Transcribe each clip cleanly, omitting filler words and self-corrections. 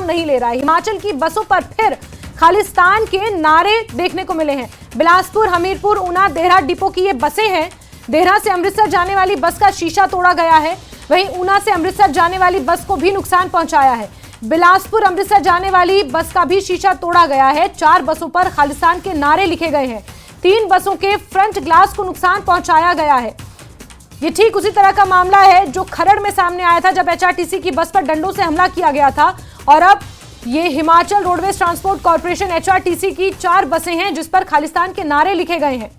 नहीं ले रहा है। हिमाचल की बसों पर फिर खालिस्तान के नारे देखने को मिले हैं। बिलासपुर, हमीरपुर, ऊना, देहरा डिपो की ये बसें हैं। देहरा से अमृतसर जाने वाली बस का शीशा तोड़ा गया है। वहीं ऊना से अमृतसर जाने वाली बस को भी नुकसान पहुंचाया है। बिलासपुर अमृतसर जाने वाली बस का भी शीशा तोड़ा गया है। 4 बसों पर खालिस्तान के नारे लिखे गए हैं। 3 बसों के फ्रंट ग्लास को नुकसान पहुंचाया गया है। ये ठीक उसी तरह का मामला है जो खरड़ में सामने आया था, जब एचआरटीसी की बस पर डंडों से हमला किया गया था। और अब ये Himachal roadways transport corporation HRTC की 4 बसें हैं जिस पर खालिस्तान के नारे लिखे गए हैं।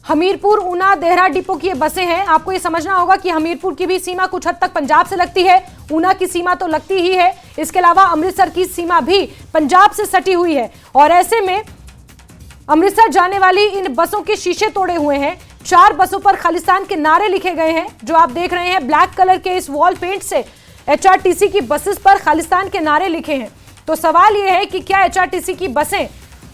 हमीरपुर, ऊना, देहरा डिपो की ये बसें हैं। आपको ये समझना होगा कि हमीरपुर की भी सीमा कुछ हद तक पंजाब से लगती है, ऊना की सीमा तो लगती ही है, इसके अलावा अमृतसर की सीमा भी पंजाब से सटी हुई है। और ऐसे में अमृतसर जाने वाली इन बसों के शीशे तोड़े हुए हैं। 4 बसों पर खालिस्तान के नारे लिखे गए हैं। जो आप देख रहे हैं ब्लैक कलर के इस वॉल पेंट से एचआरटीसी की बसेस पर खालिस्तान के नारे लिखे हैं। तो सवाल यह है कि क्या एचआरटीसी की बसें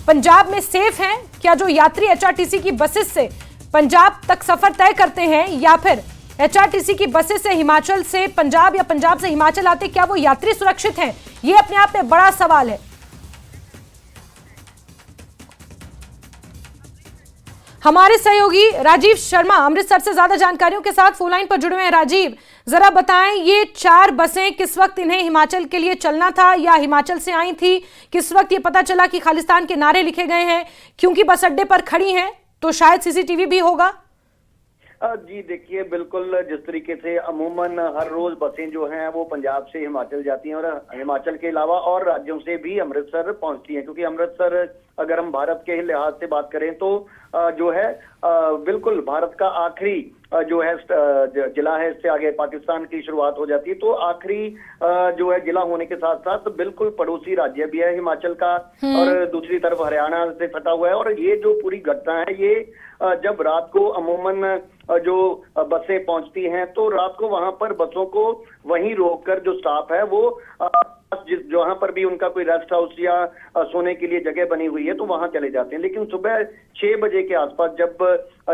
पंजाब में सेफ हैं? क्या जो यात्री एचआरटीसी की बसेस से पंजाब तक सफर तय करते हैं या फिर एचआरटीसी की बसेस से हिमाचल से पंजाब या पंजाब से हिमाचल आते, क्या वो यात्री सुरक्षित हैं? ये अपने आप में बड़ा सवाल है। हमारे सहयोगी राजीव शर्मा अमृतसर से ज्यादा जानकारियों के साथ फोन लाइन पर जुड़े हुए हैं। राजीव, जरा बताएं, ये 4 बसें किस वक्त इन्हें हिमाचल के लिए चलना था या हिमाचल से आई थी? किस वक्त ये पता चला कि खालिस्तान के नारे लिखे गए हैं? क्योंकि बस अड्डे पर खड़ी हैं तो शायद सीसीटीवी भी होगा। जी देखिए, बिल्कुल जिस तरीके से अमूमन हर रोज बसें जो हैं वो पंजाब से हिमाचल जाती हैं और हिमाचल के अलावा और राज्यों से भी अमृतसर पहुंचती हैं, क्योंकि अमृतसर अगर हम भारत के लिहाज से बात करें तो जो है बिल्कुल भारत का आखिरी जो है जिला है, इससे आगे पाकिस्तान की शुरुआत हो जाती है। तो आखिरी जो है जिला होने के साथ साथ बिल्कुल पड़ोसी राज्य भी है हिमाचल का, और दूसरी तरफ हरियाणा से सटा हुआ है। और ये जो पूरी घटना है ये जब रात को अमूमन जो बसें पहुंचती हैं तो रात को वहां पर बसों को वहीं रोककर जो स्टाफ है वो जहां पर भी उनका कोई रेस्ट हाउस या सोने के लिए जगह बनी हुई है तो वहां चले जाते हैं। लेकिन सुबह 6 बजे के आसपास जब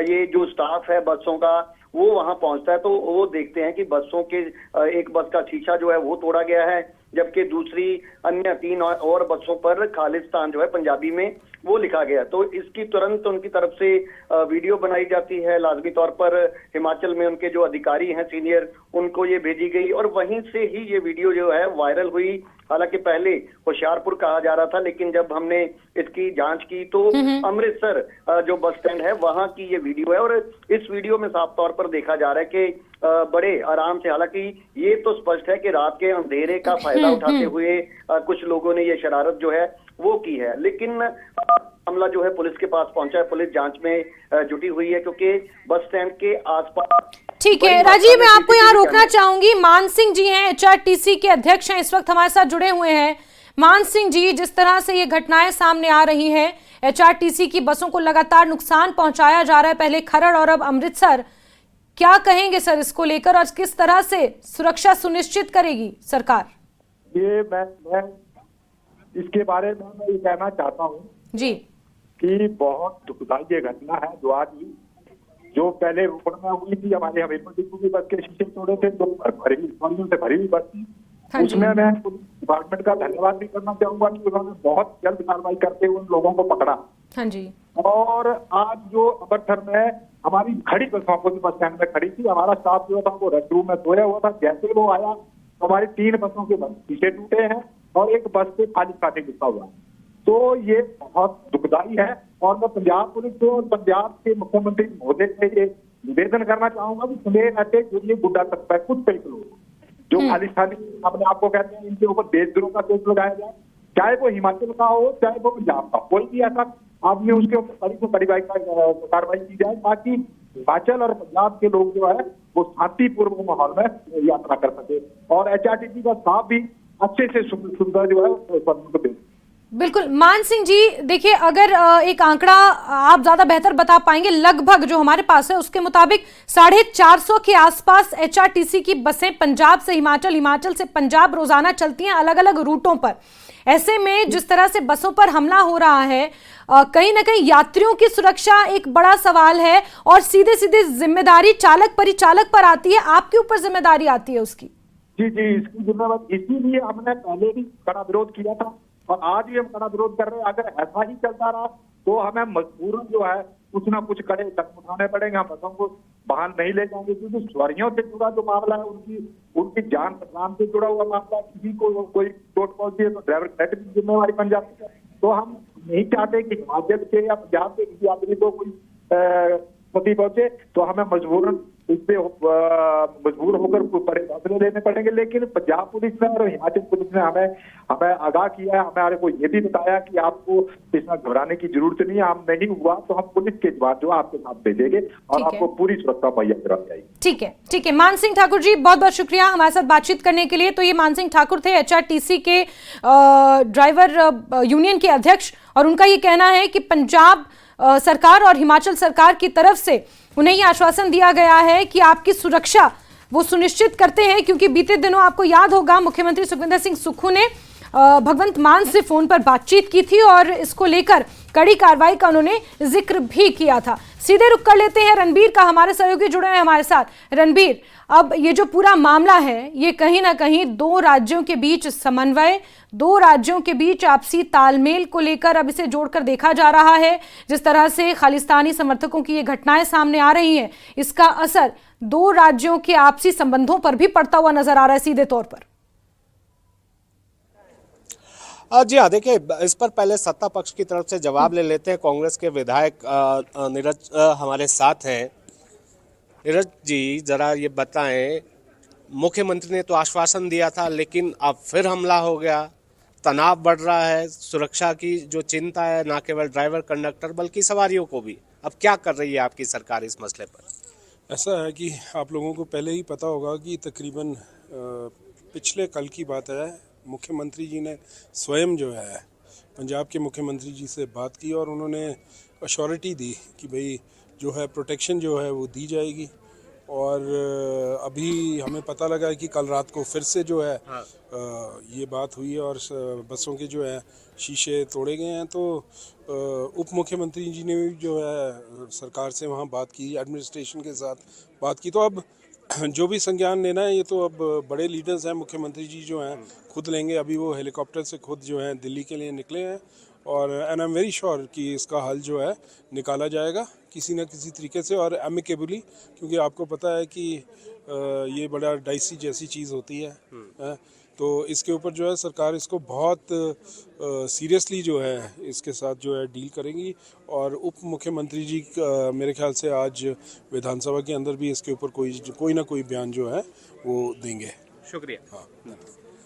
ये जो स्टाफ है बसों का वो वहां पहुंचता है तो वो देखते हैं कि बसों के एक बस का शीशा जो है वो तोड़ा गया है, जबकि दूसरी अन्य 3 और बसों पर खालिस्तान जो है पंजाबी में वो लिखा गया। तो इसकी तुरंत उनकी तरफ से वीडियो बनाई जाती है। लाजमी तौर पर हिमाचल में उनके जो अधिकारी हैं सीनियर, उनको ये भेजी गई और वहीं से ही ये वीडियो जो है वायरल हुई। हालांकि पहले होशियारपुर कहा जा रहा था, लेकिन जब हमने इसकी जांच की तो अमृतसर जो बस स्टैंड है वहां की ये वीडियो है। और इस वीडियो में साफ तौर पर देखा जा रहा है कि बड़े आराम से, हालांकि ये तो स्पष्ट है कि रात के अंधेरे का फायदा उठाते हुए कुछ लोगों ने ये शरारत जो है वो की है। लेकिन मामला जो है पुलिस के पास पहुंचा है, पुलिस जांच में जुटी हुई है, क्योंकि बस स्टैंड के आसपास। ठीक है राजीव, मैं आपको यहाँ रोकना चाहूंगी। मान सिंह जी हैं, एचआरटीसी के अध्यक्ष हैं, इस वक्त हमारे साथ जुड़े हुए हैं। मान सिंह जी, जिस तरह से ये घटनाएं सामने आ रही हैं, एचआरटीसी की बसों को लगातार नुकसान पहुंचाया जा रहा है, पहले खरड़ और अब अमृतसर, क्या कहेंगे सर इसको लेकर और किस तरह से सुरक्षा सुनिश्चित करेगी सरकार? ये मैं इसके बारे में मैं ये कहना चाहता हूँ जी कि बहुत दुखदाई ये घटना है जो आज हुई, जो पहले रोड में हुई थी। हमारे हमीरपुर डिपो की बस के शीशे तोड़े थे, जो भरी हुई बस थी। उसमें मैं पुलिस डिपार्टमेंट का धन्यवाद भी करना चाहूंगा कि उन्होंने बहुत जल्द कार्रवाई करते हुए उन लोगों को पकड़ा। हाँ जी। और आज जो अमृतसर में हमारी खड़ी बसों को बस स्टैंड में खड़ी थी, हमारा स्टाफ जो था वो रेस्ट रूम में सोया हुआ था। जैसे वो आया तो हमारी 3 बसों के शीशे टूटे हैं और एक बस पे खालिस्तान लिखा हुआ है। तो ये बहुत दुखदाई है और मैं पंजाब पुलिस को और पंजाब के मुख्यमंत्री महोदय से ये निवेदन करना चाहूंगा कि सुमेर अटैक के लिए गुड्डा सकता है कुछ कई लोग जो खालिस्तानी अपने आप को कहते हैं, इनके ऊपर देशद्रोह का केस लगाया जाए, चाहे वो हिमाचल का हो चाहे वो पंजाब का, कोई भी ऐसा आदमी उसके ऊपर कड़ी से कड़ी कार्रवाई की जाए ताकि हिमाचल और पंजाब के लोग जो है वो शांतिपूर्ण माहौल में यात्रा कर सके और एचआरटीसी का स्टाफ भी अच्छे से सुंदर जो है। बिल्कुल मान सिंह जी, देखिए अगर एक आंकड़ा आप ज्यादा बेहतर बता पाएंगे, लगभग जो हमारे पास है उसके मुताबिक 450 के आसपास एचआरटीसी की बसें पंजाब से हिमाचल, हिमाचल से पंजाब रोजाना चलती हैं अलग अलग रूटों पर। ऐसे में जिस तरह से बसों पर हमला हो रहा है, कहीं ना कहीं यात्रियों की सुरक्षा एक बड़ा सवाल है और सीधे सीधे जिम्मेदारी चालक परिचालक पर आती है, आपके ऊपर जिम्मेदारी आती है उसकी। जी जी, इसकी जिम्मेवारी, इसीलिए हमने पहले भी कड़ा विरोध किया था और आज भी हम कड़ा विरोध कर रहे हैं। अगर ऐसा ही चलता रहा तो हमें मजबूरन जो है कुछ ना कुछ कड़े कदम उठाने पड़ेंगे। हम बसों को बाहर नहीं ले जाएंगे, क्योंकि सवारियों से जुड़ा जो मामला है, उनकी जान पहचान से जुड़ा हुआ मामला, किसी को कोई चोट पहुंची है तो ड्राइवर की जिम्मेवारी बन जाती है। तो हम नहीं चाहते कि हिमाचल के या पंजाब के किसी आदमी को कोई क्षति पहुंचे, तो हमें मजबूरन इससे मजबूर होकर बड़े फैसले लेने पड़ेंगे। लेकिन पंजाब पुलिस ने और हिमाचल पुलिस ने हमें आगाह किया है, हमारे को ये भी बताया कि आपको इसमें घबराने की जरूरत नहीं है। हम नहीं हुआ तो हम पुलिस के जवाब जो आपके साथ भेजेंगे और आपको पूरी सुरक्षा मुहैया कराई जाएगी। ठीक है मान सिंह ठाकुर जी, बहुत बहुत शुक्रिया हमारे साथ बातचीत करने के लिए। तो ये मान सिंह ठाकुर थे HRTC के ड्राइवर यूनियन के अध्यक्ष, और उनका ये कहना है कि पंजाब सरकार और हिमाचल सरकार की तरफ से उन्हें यह आश्वासन दिया गया है कि आपकी सुरक्षा वो सुनिश्चित करते हैं, क्योंकि बीते दिनों आपको याद होगा मुख्यमंत्री सुखविंदर सिंह सुक्खू ने भगवंत मान से फोन पर बातचीत की थी और इसको लेकर कड़ी कार्रवाई का उन्होंने जिक्र भी किया था। सीधे रुक कर लेते हैं रणबीर का, हमारे सहयोगी जुड़े हैं हमारे साथ। रणबीर, अब ये जो पूरा मामला है ये कहीं ना कहीं दो राज्यों के बीच समन्वय, दो राज्यों के बीच आपसी तालमेल को लेकर अब इसे जोड़कर देखा जा रहा है। जिस तरह से खालिस्तानी समर्थकों की ये घटनाएं सामने आ रही हैं, इसका असर दो राज्यों के आपसी संबंधों पर भी पड़ता हुआ नजर आ रहा है सीधे तौर पर। जी हाँ, देखिए, इस पर पहले सत्ता पक्ष की तरफ से जवाब ले लेते हैं। कांग्रेस के विधायक नीरज हमारे साथ हैं। नीरज जी, जरा ये बताएं, मुख्यमंत्री ने तो आश्वासन दिया था, लेकिन अब फिर हमला हो गया, तनाव बढ़ रहा है, सुरक्षा की जो चिंता है ना केवल ड्राइवर कंडक्टर बल्कि सवारियों को भी। अब क्या कर रही है आपकी सरकार इस मसले पर? ऐसा है कि आप लोगों को पहले ही पता होगा कि तकरीबन पिछले कल की बात है, मुख्यमंत्री जी ने स्वयं जो है पंजाब के मुख्यमंत्री जी से बात की और उन्होंने अश्योरिटी दी कि भाई जो है प्रोटेक्शन जो है वो दी जाएगी। और अभी हमें पता लगा है कि कल रात को फिर से जो है ये बात हुई है और बसों के जो है शीशे तोड़े गए हैं। तो उप मुख्यमंत्री जी ने भी जो है सरकार से वहाँ बात की, एडमिनिस्ट्रेशन के साथ बात की। तो अब जो भी संज्ञान लेना है ये तो अब बड़े लीडर्स हैं, मुख्यमंत्री जी जो हैं खुद लेंगे। अभी वो हेलीकॉप्टर से खुद जो है दिल्ली के लिए निकले हैं और and I am very sure कि इसका हल जो है निकाला जाएगा किसी न किसी तरीके से और एमिकेबली, क्योंकि आपको पता है कि ये बड़ा डाइसी जैसी चीज़ होती है। तो इसके ऊपर जो है सरकार इसको बहुत सीरियसली जो है इसके साथ जो है डील करेंगी और उप मुख्यमंत्री जी मेरे ख्याल से आज विधानसभा के अंदर भी इसके ऊपर कोई ना कोई बयान जो है वो देंगे। शुक्रिया। हाँ,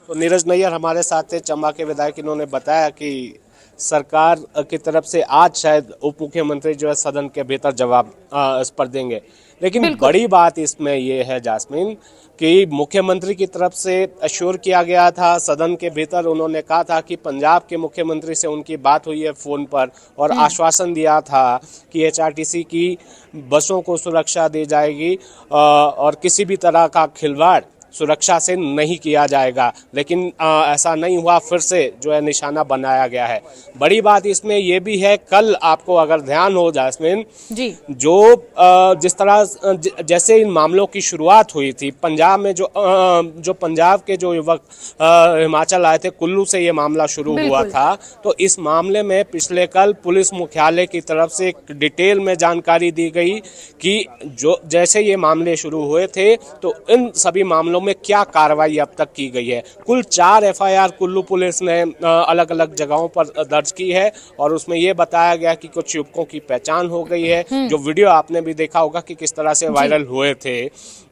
तो नीरज नैयर हमारे साथ थे, चंबा के विधायक। इन्होंने बताया कि सरकार की तरफ से आज शायद उप मुख्यमंत्री जो है सदन के भीतर जवाब इस पर देंगे। लेकिन बड़ी बात इसमें ये है जास्मीन कि मुख्यमंत्री की तरफ से अश्योर किया गया था सदन के भीतर, उन्होंने कहा था कि पंजाब के मुख्यमंत्री से उनकी बात हुई है फोन पर और आश्वासन दिया था कि HRTC की बसों को सुरक्षा दी जाएगी और किसी भी तरह का खिलवाड़ सुरक्षा से नहीं किया जाएगा। लेकिन ऐसा नहीं हुआ, फिर से जो है निशाना बनाया गया है। बड़ी बात इसमें यह भी है, कल आपको अगर ध्यान हो जास्मीन जी, जो जिस तरह जैसे इन मामलों की शुरुआत हुई थी पंजाब में, जो पंजाब के जो युवक हिमाचल आए थे, कुल्लू से ये मामला शुरू हुआ था। तो इस मामले में पिछले कल पुलिस मुख्यालय की तरफ से एक डिटेल में जानकारी दी गई कि जो जैसे ये मामले शुरू हुए थे तो इन सभी मामलों में क्या कार्रवाई अब तक की गई है। कुल 4 FIR कुल्लू पुलिस ने अलग अलग जगहों पर दर्ज की है और उसमें यह बताया गया कि कुछ युवकों की पहचान हो गई है। जो वीडियो आपने भी देखा होगा कि किस तरह से वायरल हुए थे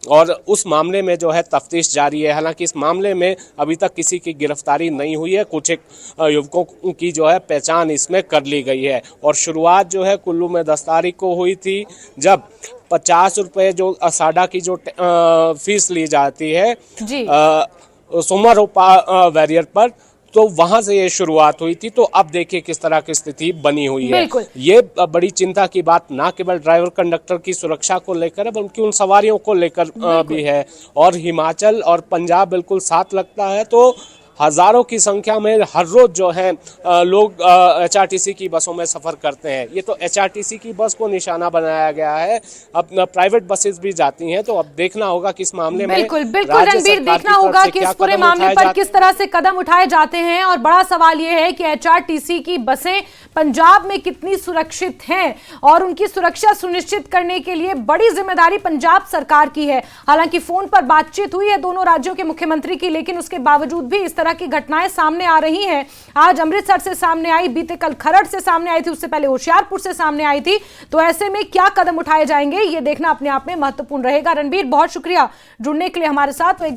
और उस मामले में जो है तफ्तीश जारी है। हालांकि इस मामले में अभी तक किसी की गिरफ्तारी नहीं हुई है, कुछ एक युवकों की जो है पहचान इसमें कर ली गई है। और शुरुआत जो है कुल्लू में 10 तारीख को हुई थी, जब 50 रुपए जो असाडा की जो फीस ली जाती है सोमवारोपा वैरियर पर, तो वहां से ये शुरुआत हुई थी। तो अब देखिए किस तरह की स्थिति बनी हुई है। ये बड़ी चिंता की बात ना केवल ड्राइवर कंडक्टर की सुरक्षा को लेकर है बल्कि उन सवारियों को लेकर भी है। और हिमाचल और पंजाब बिल्कुल साथ लगता है, तो हजारों की संख्या में हर रोज जो है लोग HRTC की बसों में सफर करते हैं। ये तो HRTC की बस को निशाना बनाया गया है, अब प्राइवेट बसेस भी जाती हैं, तो अब देखना होगा किस मामले में बिल्कुल रणबीर, देखना होगा कि इस पूरे मामले पर किस तरह से कदम उठाए जाते हैं। और बड़ा सवाल यह है कि HRTC की बसें पंजाब में कितनी सुरक्षित हैं और उनकी सुरक्षा सुनिश्चित करने के लिए बड़ी जिम्मेदारी पंजाब सरकार की है। हालांकि फोन पर बातचीत हुई है दोनों राज्यों के मुख्यमंत्री की, लेकिन उसके बावजूद भी इस तरह की घटनाएं सामने आ रही हैं। आज अमृतसर से सामने आई, बीते कल खरड़ से सामने आई थी, उससे पहले होशियारपुर से सामने आई थी। तो ऐसे में क्या कदम उठाए जाएंगे, ये देखना अपने आप में महत्वपूर्ण रहेगा। रणबीर, बहुत शुक्रिया जुड़ने के लिए हमारे साथ। तो एक बार